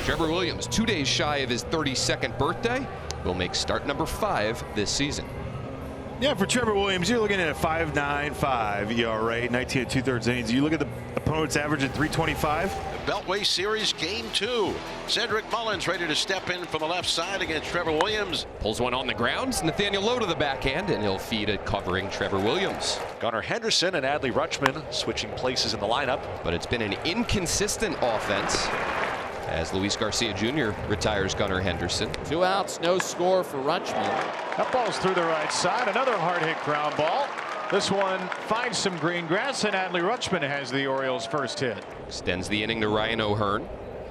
Trevor Williams, 2 days shy of his 32nd birthday, will make start number 5 this season. Yeah, for Trevor Williams, you're looking at a 5.95 ERA, 19 and 2/3 innings. You look at the opponent's average at 325. The Beltway Series Game 2. Cedric Mullins ready to step in from the left side against Trevor Williams. Pulls one on the ground. Nathaniel Lowe to the backhand, and he'll feed it covering Trevor Williams. Gunnar Henderson and Adley Rutschman switching places in the lineup. But it's been an inconsistent offense as Luis Garcia Jr. retires Gunnar Henderson. 2 outs, no score for Rutschman. That ball's through the right side. Another hard hit ground ball. This one finds some green grass, and Adley Rutschman has the Orioles' first hit. Extends the inning to Ryan O'Hearn.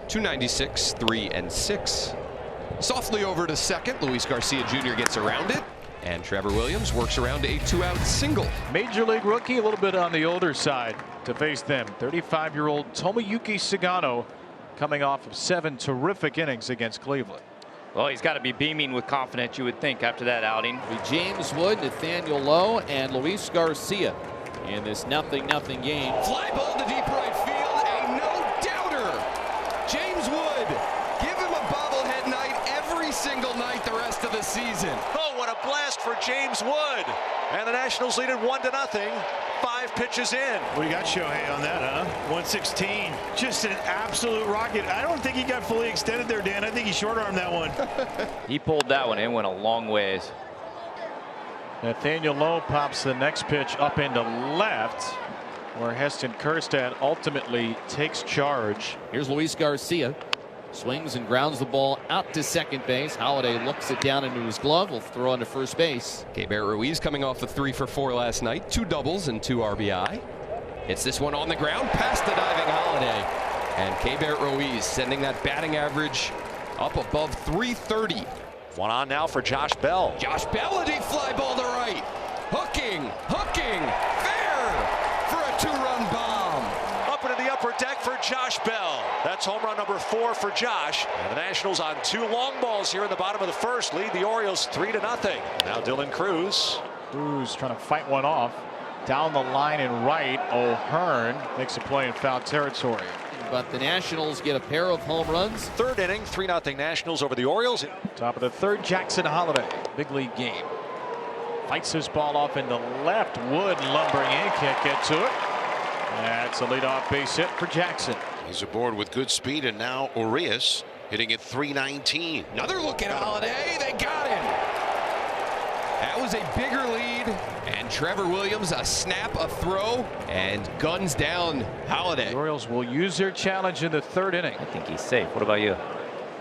296, 3 and 6. Softly over to second. Luis Garcia Jr. gets around it, and Trevor Williams works around a 2-out single. Major league rookie, a little bit on the older side to face them. 35-year-old Tomoyuki Sagano, coming off of 7 terrific innings against Cleveland. Well, he's got to be beaming with confidence, you would think, after that outing. James Wood, Nathaniel Lowe, and Luis Garcia in this 0-0 game. Fly ball to deep right field, a no-doubter. James Wood, give him a bobblehead night every single night the rest of the season. Oh, what a blast for James Wood. And the Nationals lead it 1-0. 5 pitches in. We got Shohei on that, huh? 116. Just an absolute rocket. I don't think he got fully extended there, Dan. I think he short-armed that one. He pulled that one in, went a long ways. Nathaniel Lowe pops the next pitch up into left, where Heston Kjerstad ultimately takes charge. Here's Luis Garcia. Swings and grounds the ball out to second base. Holiday looks it down into his glove. Will throw on to first base. Keibert Ruiz coming off a 3 for 4 last night. 2 doubles and 2 RBI. Hits this one on the ground past the diving Holiday. And Keibert Ruiz sending that batting average up above 330. One on now for Josh Bell. Josh Bell, a deep fly ball to right. Hooking, fair for a 2-run bomb. Up into the upper deck for Josh Bell. That's home run number 4 for Josh. And the Nationals on 2 long balls here in the bottom of the first lead the Orioles 3-0. Now Dylan Cruz. Cruz trying to fight one off. Down the line and right. O'Hearn makes a play in foul territory. But the Nationals get a pair of home runs. 3rd inning, 3-0 Nationals over the Orioles. Top of the 3rd, Jackson Holiday. Big league game. Fights his ball off into left. Wood lumbering in. Can't get to it. That's a leadoff base hit for Jackson. He's aboard with good speed, and now Orioles hitting at 319. Another look at Holiday. They got him. That was a bigger lead. And Trevor Williams, a snap, a throw, and guns down Holiday. The Orioles will use their challenge in the 3rd inning. I think he's safe. What about you?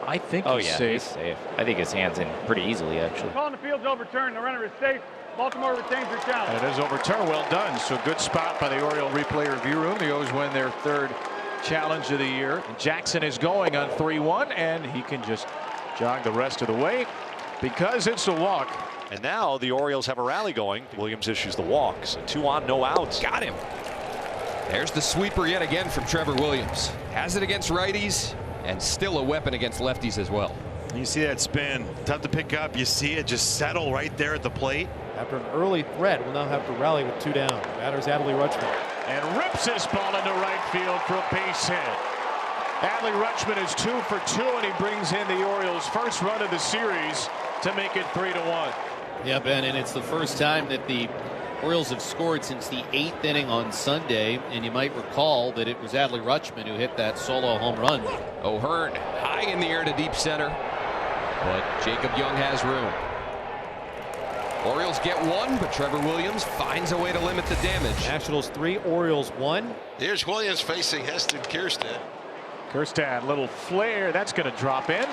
I think Oh, he's yeah, safe. he's safe. I think his hand's in pretty easily, actually. Call on the field's overturned. The runner is safe. Baltimore retains their challenge. And it is overturned. Well done. So good spot by the Oriole replay review room. The O's win their 3rd challenge of the year. Jackson is going on 3-1, and he can just jog the rest of the way because it's a walk. And now the Orioles have a rally going. Williams issues the walk. So 2 on, no outs. Got him. There's the sweeper yet again from Trevor Williams. Has it against righties and still a weapon against lefties as well. You see that spin. Tough to pick up. You see it just settle right there at the plate. After an early threat, will now have to rally with 2 down. Batters Adley Rutschman. And rips this ball into right field for a base hit. Adley Rutschman is 2 for 2, and he brings in the Orioles' first run of the series to make it 3-1. Yeah, Ben, and it's the first time that the Orioles have scored since the 8th inning on Sunday, and you might recall that it was Adley Rutschman who hit that solo home run. O'Hearn high in the air to deep center, but Jacob Young has room. Orioles get 1, but Trevor Williams finds a way to limit the damage. Nationals 3, Orioles 1. Here's Williams facing Heston Kjerstad. Kjerstad, little flare. That's going to drop in.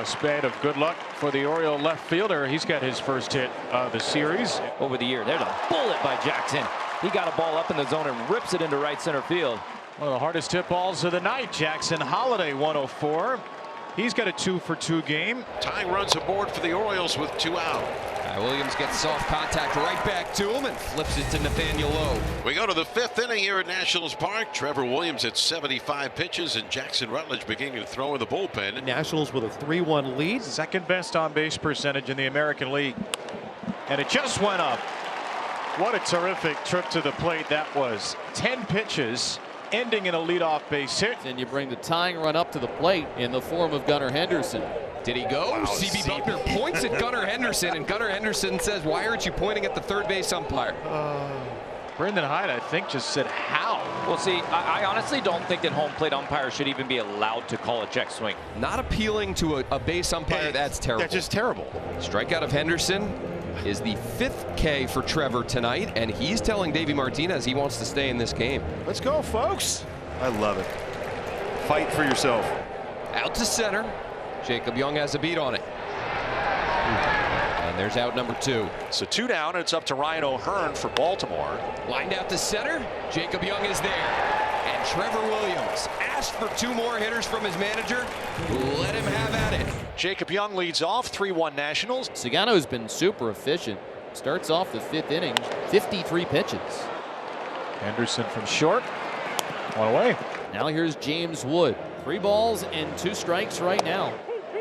Spade of good luck for the Oriole left fielder. He's got his first hit of the series. Over the year, there's a bullet by Jackson. He got a ball up in the zone and rips it into right center field. One of the hardest hit balls of the night. Jackson Holiday, 104. He's got a 2 for 2 game. Tying runs aboard for the Orioles with 2 out. Williams gets soft contact right back to him and flips it to Nathaniel Lowe. We go to the 5th inning here at Nationals Park. Trevor Williams at 75 pitches, and Jackson Rutledge beginning to throw in the bullpen. Nationals with a 3-1 lead. Second best on base percentage in the American League. And it just went up. What a terrific trip to the plate that was. 10 pitches ending in a leadoff base hit. And you bring the tying run up to the plate in the form of Gunnar Henderson. Did he go? Wow, CB Buckner points at Gunnar Henderson, and Gunnar Henderson says, "Why aren't you pointing at the third base umpire?" Brendan Hyde, I think, just said, how? Well, see, I honestly don't think that home plate umpires should even be allowed to call a check swing. Not appealing to a base umpire. That's terrible. That's just terrible. Strikeout of Henderson is the 5th K for Trevor tonight, and he's telling Davey Martinez he wants to stay in this game. Let's go, folks. I love it. Fight for yourself. Out to center. Jacob Young has a beat on it. And there's out number 2. So 2 down, and it's up to Ryan O'Hearn for Baltimore. Lined out to center. Jacob Young is there. And Trevor Williams asked for 2 more hitters from his manager. Let him have at it. Jacob Young leads off, 3-1 Nationals. Sagano's been super efficient. Starts off the 5th inning, 53 pitches. Henderson from short. 1 away. Now here's James Wood. 3 balls and 2 strikes right now.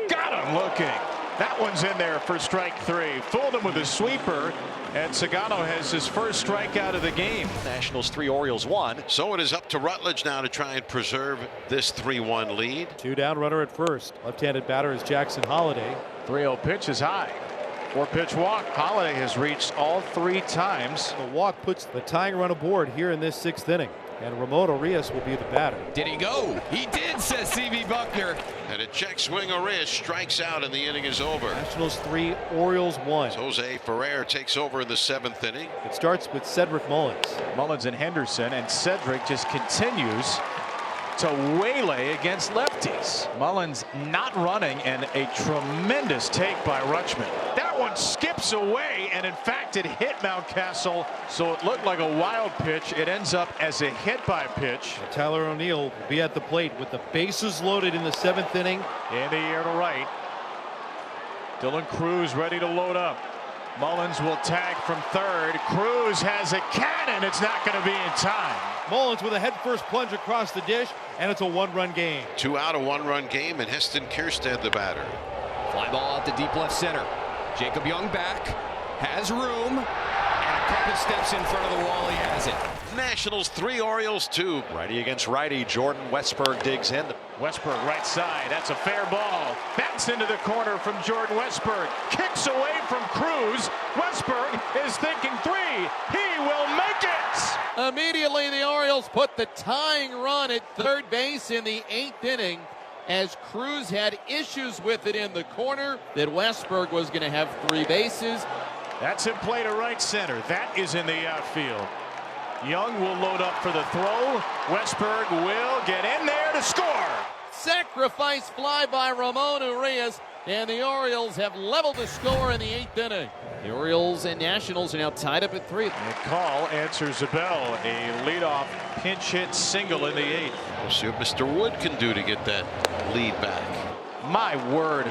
Got him looking. That one's in there for strike 3. Fooled him with a sweeper, and Sagano has his first strikeout of the game. Nationals 3, Orioles 1. So it is up to Rutledge now to try and preserve this 3-1 lead. 2 down, runner at first. Left-handed batter is Jackson Holliday. 3-0 pitch is high. 4-pitch walk. Holliday has reached all 3 times. The walk puts the tying run aboard here in this 6th inning. And Ramon Arias will be the batter. Did he go? He did, says CB Buckner. And a check swing, Arias strikes out, and the inning is over. Nationals 3, Orioles 1. Jose Ferrer takes over in the 7th inning. It starts with Cedric Mullins. Mullins and Henderson, and Cedric just continues to waylay against lefties. Mullins not running, and a tremendous take by Rutschman. That one skips away, and in fact it hit Mountcastle, so it looked like a wild pitch. It ends up as a hit by pitch. Tyler O'Neill will be at the plate with the bases loaded in the 7th inning. In the air to right. Dylan Cruz ready to load up. Mullins will tag from third. Cruz has a cannon. It's not going to be in time. Mullins with a head-first plunge across the dish, and it's a 1-run game. 2 out, a 1-run game, and Heston Kierstead the batter. Fly ball out to deep left center. Jacob Young back. Has room. And a couple steps in front of the wall. He has it. Nationals 3, Orioles 2. Righty against righty. Jordan Westberg digs in. Westberg right side. That's a fair ball. Bats into the corner from Jordan Westberg. Kicks away from Cruz. Westberg is thinking 3. He will make it. Immediately the Orioles put the tying run at third base in the 8th inning, as Cruz had issues with it in the corner, that Westberg was going to have 3 bases. That's in play to right center. That is in the outfield. Young will load up for the throw. Westberg will get in there to score. Sacrifice fly by Ramon Arias, and the Orioles have leveled the score in the 8th inning. The Orioles and Nationals are now tied up at 3. And Call answers the bell. A leadoff pinch hit single in the 8th. We'll see what Mr. Wood can do to get that lead back. My word.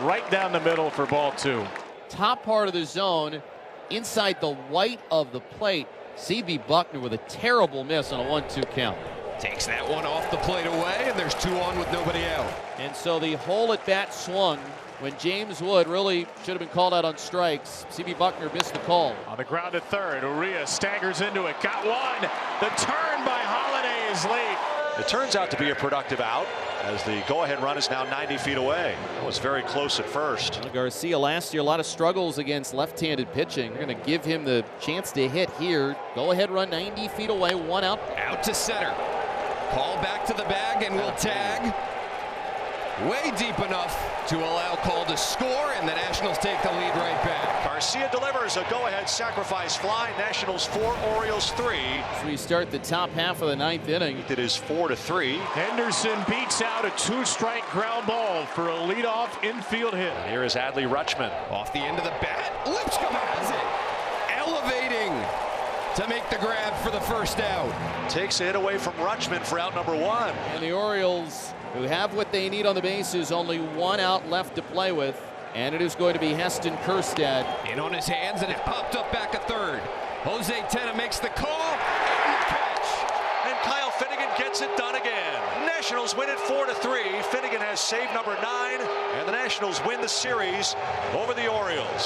Right down the middle for ball 2. Top part of the zone, inside the white of the plate. CB Buckner with a terrible miss on a 1-2 count. Takes that one off the plate away, and there's 2 on with nobody out. And so the hole at bat swung when James Wood really should have been called out on strikes. CB Buckner missed the call. On the ground at third, Urias staggers into it. Got one. The turn by Holliday is late. It turns out to be a productive out, as the go-ahead run is now 90 feet away. It was very close at first. Garcia last year, a lot of struggles against left-handed pitching. They're going to give him the chance to hit here. Go-ahead run 90 feet away, 1 out. Out to center. Call back to the bag, and will tag. Way deep enough to allow Call to score, and the Nationals take the lead right back. Garcia delivers a go-ahead sacrifice fly. Nationals 4, Orioles 3. So we start the top half of the 9th inning. It is 4-3. Henderson beats out a 2-strike ground ball for a leadoff infield hit. And here is Adley Rutschman. Off the end of the bat. Lipscomb has it. Elevating to make the grab for the first out. Takes a hit away from Rutschman for out number 1. And the Orioles, who have what they need on the bases, only 1 out left to play with. And it is going to be Heston Kierstead. In on his hands, and it popped up back at third. Jose Tena makes the call, and the catch. And Kyle Finnegan gets it done again. Nationals win it 4-3. Finnegan has save number 9, and the Nationals win the series over the Orioles.